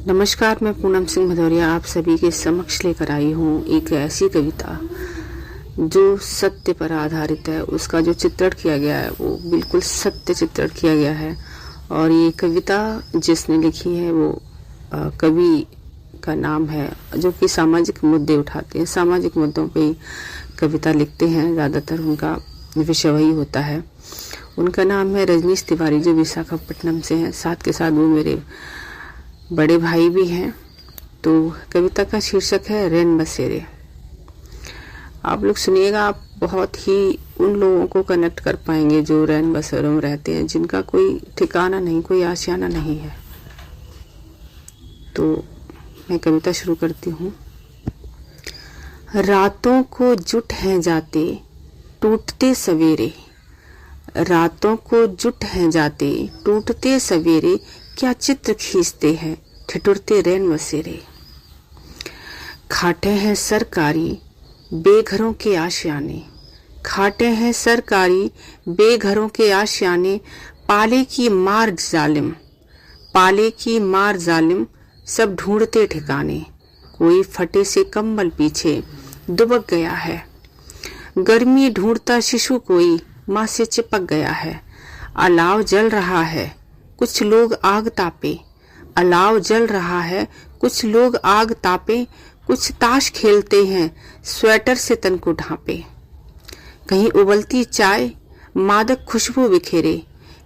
नमस्कार, मैं पूनम सिंह भदौरिया आप सभी के समक्ष लेकर आई हूँ एक ऐसी कविता जो सत्य पर आधारित है। उसका जो चित्रण किया गया है वो बिल्कुल सत्य चित्रण किया गया है। और ये कविता जिसने लिखी है वो कवि का नाम है जो कि सामाजिक मुद्दे उठाते हैं, सामाजिक मुद्दों पे कविता लिखते हैं। ज़्यादातर उनका विषय वही होता है। उनका नाम है रजनीश तिवारी, जो विशाखापट्टनम से हैं। साथ के साथ वो मेरे बड़े भाई भी हैं। तो कविता का शीर्षक है रैन बसेरे। आप लोग सुनिएगा, आप बहुत ही उन लोगों को कनेक्ट कर पाएंगे जो रैन बसेरों में रहते हैं, जिनका कोई ठिकाना नहीं, कोई आशियाना नहीं है। तो मैं कविता शुरू करती हूँ। रातों को जुट हैं जाते टूटते सवेरे, रातों को जुट हैं जाते टूटते सवेरे, क्या चित्र खींचते हैं ठिठुरते रैन बसेरे। खाटे हैं सरकारी बेघरों के आशियाने, खाटे हैं सरकारी बेघरों के आशियाने, पाले की मार जालिम, पाले की मार जालिम, सब ढूंढते ठिकाने। कोई फटे से कंबल पीछे दुबक गया है, गर्मी ढूंढता शिशु कोई माँ से चिपक गया है। अलाव जल रहा है कुछ लोग आग तापे, अलाव जल रहा है कुछ लोग आग तापे, कुछ ताश खेलते हैं स्वेटर से तन को ढांपे। कहीं उबलती चाय मादक खुशबू बिखेरे,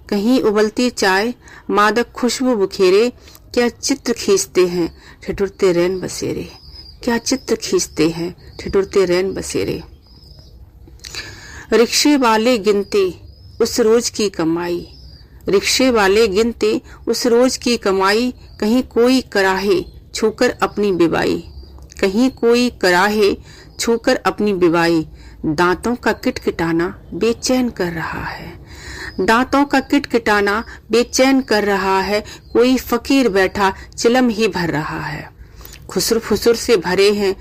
कहीं उबलती चाय मादक खुशबू बिखेरे, क्या चित्र खींचते हैं ठिठुरते रैन बसेरे, क्या चित्र खींचते हैं ठिठुरते रैन बसेरे। रिक्शे वाले गिनते उस रोज की कमाई, रिक्शे वाले गिनते उस रोज की कमाई, कहीं कोई कराहे छूकर अपनी बिबाई, कहीं कोई कराहे छूकर अपनी बिबाई। दांतों का किटकिटाना बेचैन कर रहा है, दांतों का किटकिटाना बेचैन कर रहा है, कोई फकीर बैठा चिलम ही भर रहा है। खुसर फुसुर से भरे हैं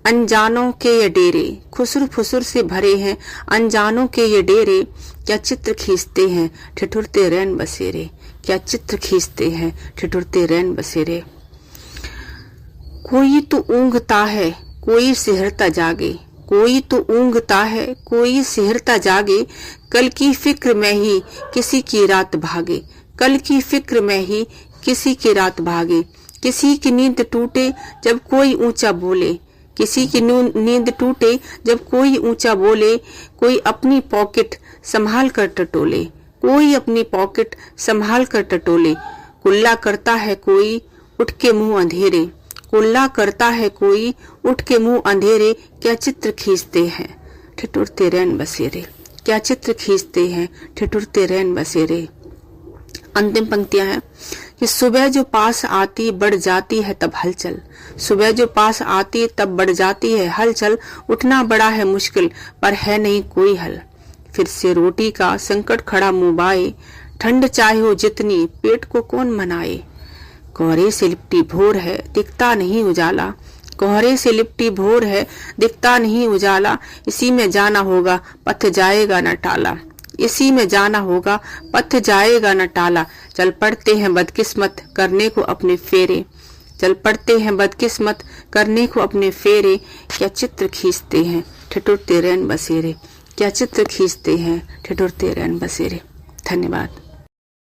अनजानों के ये डेरे, खुसर फुसुर से भरे हैं अनजानों के ये डेरे, क्या चित्र खींचते हैं ठिठुरते रैन बसेरे, क्या चित्र खींचते हैं ठिठुरते रैन बसेरे। कोई तो ऊँघता है कोई सिहरता जागे, कोई तो ऊँघता है कोई सिहरता जागे, कल की फिक्र में ही किसी की रात भागे, कल की फिक्र में ही किसी की रात भागे। किसी की नींद टूटे जब कोई ऊंचा बोले, किसी की नींद टूटे जब कोई ऊंचा बोले, कोई अपनी पॉकेट संभाल कर टटोले, कोई अपनी पॉकेट संभाल कर टटोले। कुल्ला करता है कोई उठ के मुंह अंधेरे, कुल्ला करता है कोई उठ के मुंह अंधेरे, क्या चित्र खींचते हैं ठिठुरते रैन बसेरे, क्या चित्र खींचते हैं ठिठुरते रैन बसेरे। अंतिम पंक्तियां हैं कि सुबह जो पास आती बढ़ जाती है तब हलचल, सुबह जो पास आती तब बढ़ जाती है हलचल, उठना बड़ा है मुश्किल पर है नहीं कोई हल। फिर से रोटी का संकट खड़ा मुबाए, ठंड चाहे हो जितनी पेट को कौन मनाए। कोहरे से लिपटी भोर है दिखता नहीं उजाला, कोहरे से लिपटी भोर है दिखता नहीं उजाला, इसी में जाना होगा पथ जाएगा न टाला, इसी में जाना होगा पथ जाएगा न टाला। चल पड़ते हैं बदकिस्मत करने को अपने फेरे, चल पड़ते हैं बदकिस्मत करने को अपने फेरे, क्या चित्र खींचते हैं ठिठुरते रैन बसेरे, क्या चित्र खींचते हैं ठिठुरते रैन बसेरे। धन्यवाद।